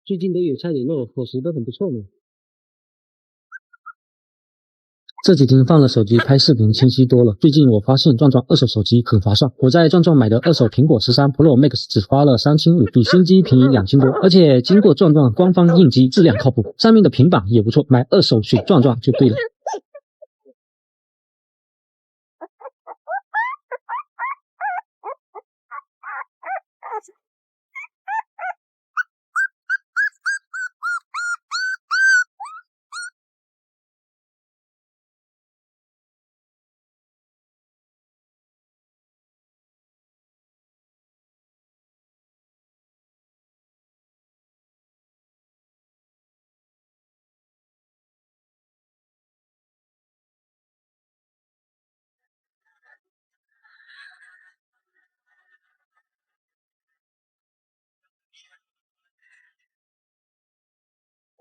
最近都有菜联络，伙食都很不错呢。这几天放了手机拍视频清晰多了。最近我发现壮壮二手手机很划算，我在壮壮买的二手苹果13 Pro Max 只花了3500，比新机便宜2000多，而且经过壮壮官方印机，质量靠谱，上面的平板也不错，买二手选壮壮就对了。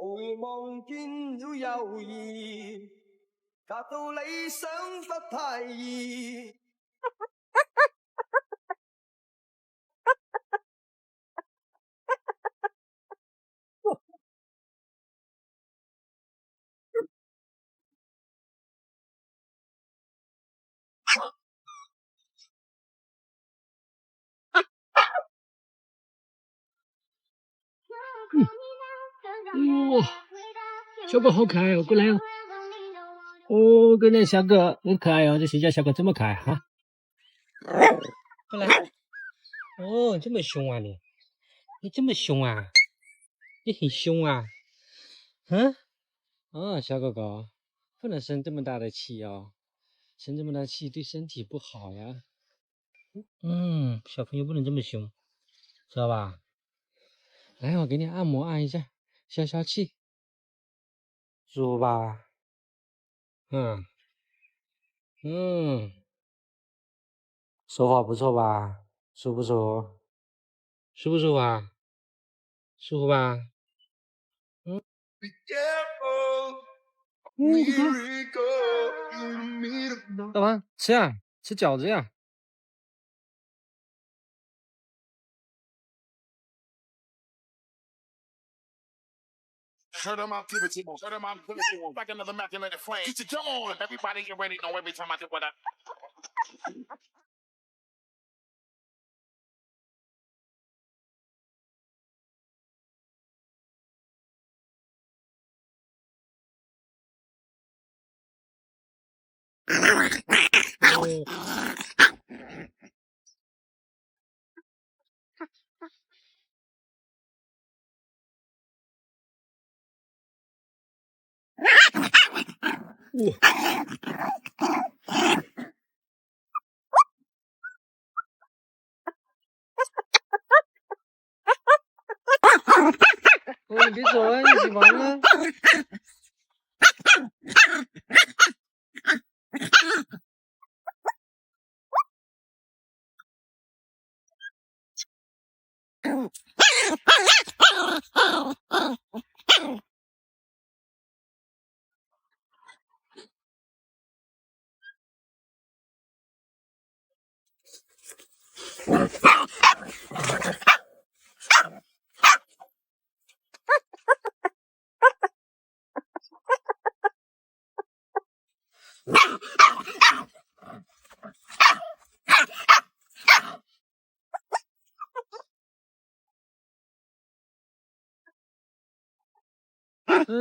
回望见了友谊，达到理想不太易。哇，小狗好可爱哦，过来哦。哦，过来，小狗很可爱哦，这谁家小狗这么可爱哈？过来。哦，这么凶啊你？你这么凶啊？你很凶啊？嗯？哦，小狗狗不能生这么大的气哦，生这么大气对身体不好呀。小朋友不能这么凶，知道吧？来，我给你按摩按一下，消消气，舒服吧？嗯嗯，手法不错吧？舒不舒服？舒不舒服啊？舒服吧？嗯。干嘛？吃呀？吃饺子呀？Shirt on my pivot table. Shirt on my pivot table. Like another immaculate flame. Get your drum on. Everybody get ready. Know every time I do what I. 哦，你别走啊，你起房了。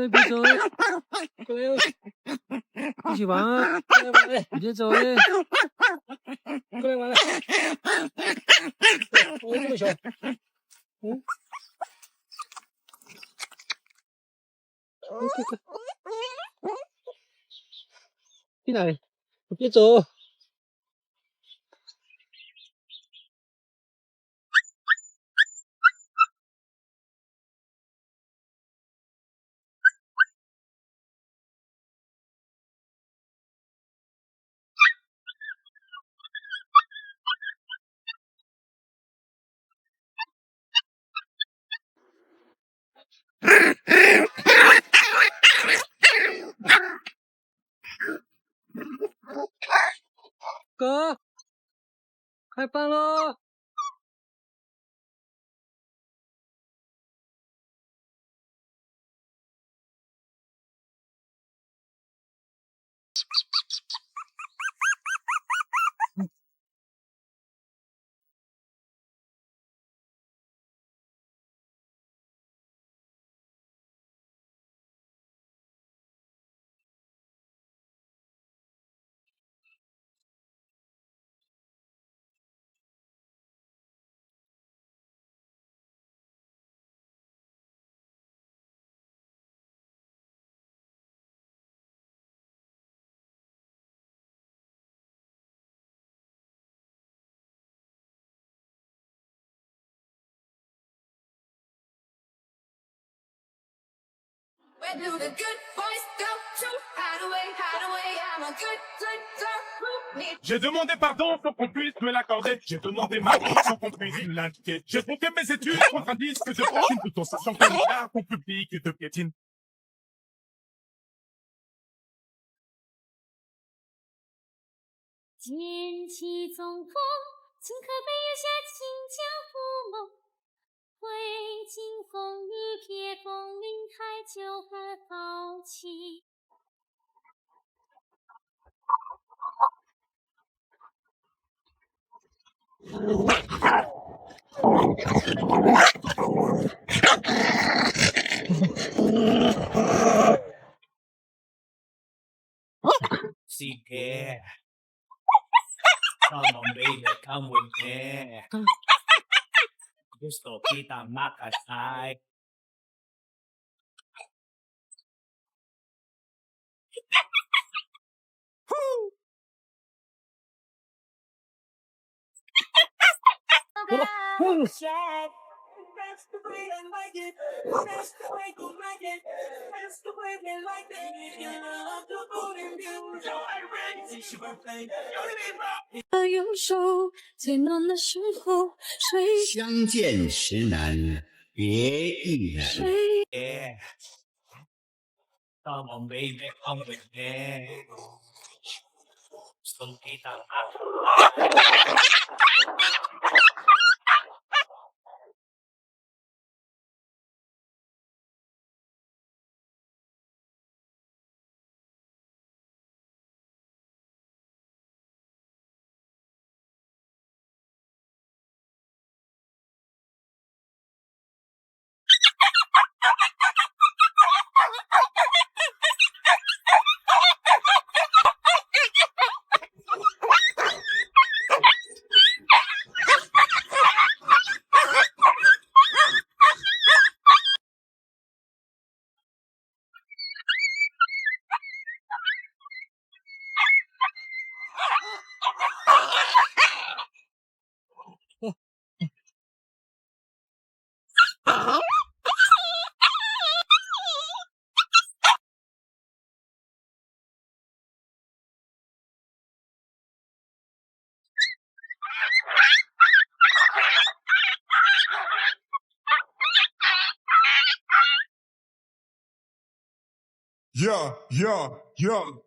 别走哎，过来哦，一起玩啊，过来玩哎，你别走哎，过来玩哎，哦，这么小，嗯，去哪里？别走。开饭喽！Where do the good boys go to hide away, hide away? I'm a good girl who needs. J'ai demandé pardon pour qu'on puisse me l'accorder. J'ai demandé ma vie pour qu'on puisse me l'indiquer. J'ai troqué mes études contre un disque de platine, tout en sachant que l'art qu'on public te piétine. 剑气纵风，顷刻便有下清江覆梦。挥尽风雨，撇风林，台酒和高起。Sige. Come on, baby, come with me. Gusto kitang makasay. Jack. That's the way I like it. That's the way you like it. That's the way we like it. You love the food and you know I ready. It's your birthday. 右手最暖的时候，谁相见时难别亦难。 Yeah. Come on, baby, come with me. Gusto kitang makasay. Yeah, yeah, yeah.